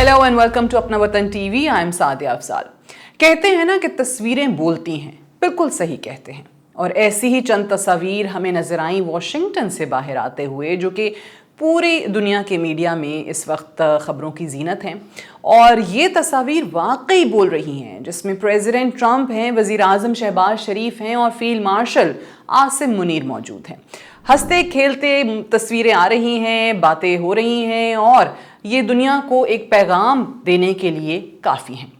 Hello and welcome to अपना वतन TV. I am Sadia Afzal. कहते हैं ना कि तस्वीरें बोलती हैं, बिल्कुल सही कहते हैं। और ऐसी ही चंद तस्वीर हमें नजर आई वाशिंगटन से बाहर आते हुए, जो कि पूरी दुनिया के मीडिया में इस वक्त ख़बरों की जीनत हैं। और ये तस्वीर वाकई बोल रही हैं, जिसमें प्रेसिडेंट ट्रंप हैं, वज़ीर आज़म शहबाज शरीफ हैं और फील्ड मार्शल आसिम मुनीर मौजूद हैं। हंसते खेलते तस्वीरें आ रही हैं, बातें हो रही हैं और ये दुनिया को एक पैगाम देने के लिए काफ़ी हैं।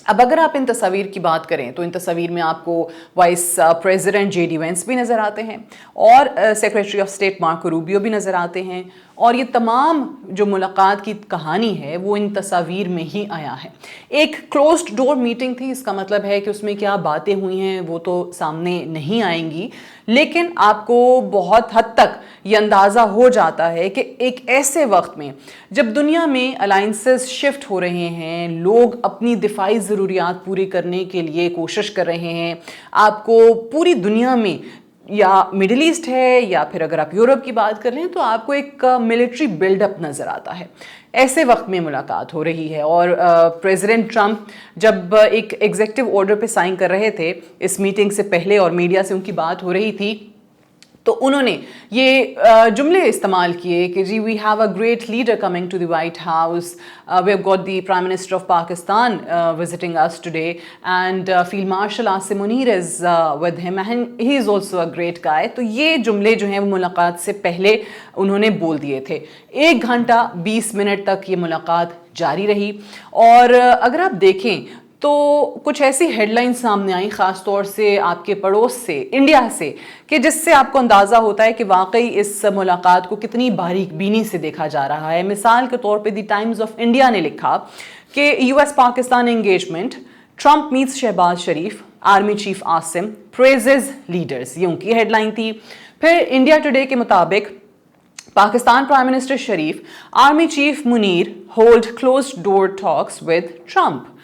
अब अगर आप इन तस्वीर की बात करें तो इन तस्वीर में आपको vice president J D Vance भी नज़र आते हैं और secretary of state Marco Rubio भी नज़र आते हैं। और ये तमाम जो मुलाकात की कहानी है वो इन तस्वीर में ही आया है। एक क्लोज्ड डोर मीटिंग थी, इसका मतलब है कि उसमें क्या बातें हुई हैं वो तो सामने नहीं आएंगी, लेकिन आपको बहुत हद तक ये अंदाज़ा हो जाता है कि एक ऐसे वक्त में जब दुनिया में अलाइंसेस शिफ्ट हो रहे हैं, लोग अपनी दिफाई ज़रूरियात पूरी करने के लिए कोशिश कर रहे हैं, आपको पूरी दुनिया में या मिडिल ईस्ट है या फिर अगर आप यूरोप की बात कर लें तो आपको एक मिलिट्री बिल्डअप नज़र आता है। ऐसे वक्त में मुलाकात हो रही है और प्रेसिडेंट ट्रंप जब एक एग्जीक्यूटिव ऑर्डर पे साइन कर रहे थे इस मीटिंग से पहले और मीडिया से उनकी बात हो रही थी, तो उन्होंने ये जुमले इस्तेमाल किए कि जी we have a great leader coming to the White House, we have got the prime minister of Pakistan visiting us today and field marshal Asim Munir is with him and he is also a great guy. तो ये जुमले जो हैं वो मुलाकात से पहले उन्होंने बोल दिए थे। 1 घंटा 20 मिनट तक ये मुलाकात जारी रही और अगर आप देखें तो कुछ ऐसी हेडलाइंस सामने आई, ख़ास तौर से आपके पड़ोस से, इंडिया से, कि जिससे आपको अंदाज़ा होता है कि वाकई इस मुलाकात को कितनी बारीक बीनी से देखा जा रहा है। मिसाल के तौर पे द टाइम्स ऑफ इंडिया ने लिखा कि US Pakistan engagement, Trump meets Shahbaz Sharif, army chief Asim praises leaders, ये उनकी हेडलाइन थी। फिर इंडिया टुडे के मुताबिक Pakistan prime minister Sharif, army chief Munir hold closed door talks with Trump.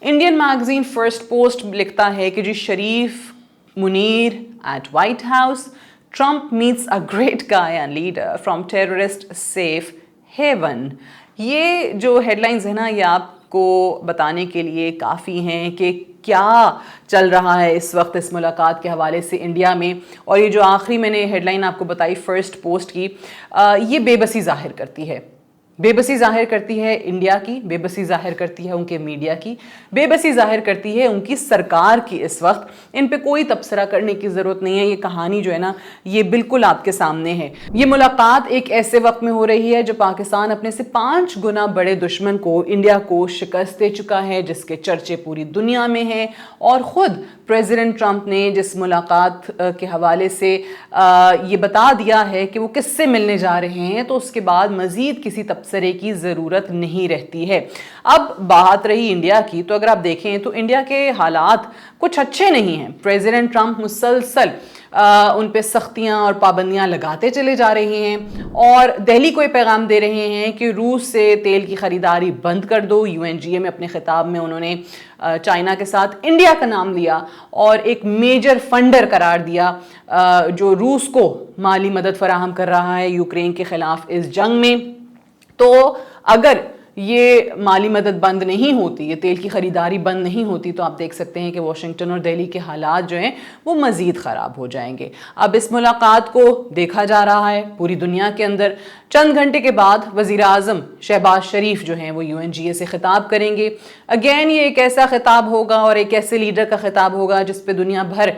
Indian magazine Firstpost लिखता है कि जी Sharif Munir at White House, Trump meets a great guy and leader from terrorist safe haven. ये जो हेडलाइंस है ना, ये आपको बताने के लिए काफ़ी हैं कि क्या चल रहा है इस वक्त इस मुलाकात के हवाले से इंडिया में। और ये जो आखिरी मैंने हेडलाइन आपको बताई फर्स्ट पोस्ट की, ये बेबसी जाहिर करती है, बेबसी जाहिर करती है इंडिया की, बेबसी जाहिर करती है उनके मीडिया की, बेबसी जाहिर करती है उनकी सरकार की। इस वक्त इन पे कोई तबसरा करने की ज़रूरत नहीं है, ये कहानी जो है ना ये बिल्कुल आपके सामने है। ये मुलाकात एक ऐसे वक्त में हो रही है जो पाकिस्तान अपने से 5 गुना बड़े दुश्मन को, इंडिया को शिकस्त दे चुका है, जिसके चर्चे पूरी दुनिया में हैं। और ख़ुद प्रेसिडेंट ट्रंप ने जिस मुलाकात के हवाले से ये बता दिया है कि वो किससे मिलने जा रहे हैं, तो उसके बाद मज़ीद किसी तबसरे की ज़रूरत नहीं रहती है। अब बात रही इंडिया की, तो अगर आप देखें तो इंडिया के हालात कुछ अच्छे नहीं हैं। प्रेसिडेंट ट्रंप मुसलसल उन पे सख्तियाँ और पाबंदियाँ लगाते चले जा रहे हैं और दिल्ली को ये पैगाम दे रहे हैं कि रूस से तेल की ख़रीदारी बंद कर दो। यूएनजीए में अपने खिताब में उन्होंने चाइना के साथ इंडिया का नाम लिया और एक मेजर फंडर करार दिया जो रूस को माली मदद फराहम कर रहा है यूक्रेन के ख़िलाफ़ इस जंग में। तो अगर ये माली मदद बंद नहीं होती, ये तेल की ख़रीदारी बंद नहीं होती, तो आप देख सकते हैं कि वाशिंगटन और दिल्ली के हालात जो हैं वो मज़ीद ख़राब हो जाएंगे। अब इस मुलाकात को देखा जा रहा है पूरी दुनिया के अंदर। चंद घंटे के बाद वज़ीर आज़म शहबाज शरीफ जो हैं वो यूएनजीए से ख़िताब करेंगे। अगेन ये एक ऐसा ख़िताब होगा और एक ऐसे लीडर का ख़िताब होगा जिस पे दुनिया भर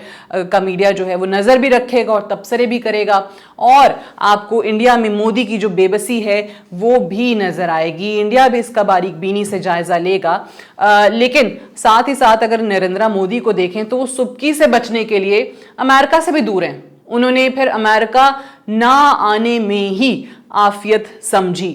का मीडिया जो है वो नज़र भी रखेगा और तबसरे भी करेगा और आपको इंडिया में मोदी की जो बेबसी है वो भी नज़र आएगी। इंडिया भी इसका बारीक बीनी से जायज़ा लेगा, लेकिन साथ ही साथ अगर नरेंद्र मोदी को देखें तो वो सुबकी से बचने के लिए अमेरिका से भी दूर हैं। उन्होंने फिर अमेरिका ना आने में ही आफियत समझी।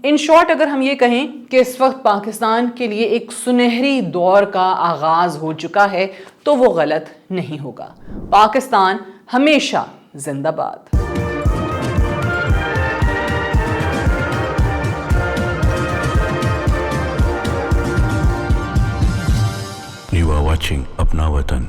इन शॉर्ट अगर हम ये कहें कि इस वक्त पाकिस्तान के लिए एक सुनहरी दौर का आगाज़ हो चुका है तो वो गलत नहीं होगा। पाकिस्तान हमेशा जिंदाबाद। You are watching अपना वतन।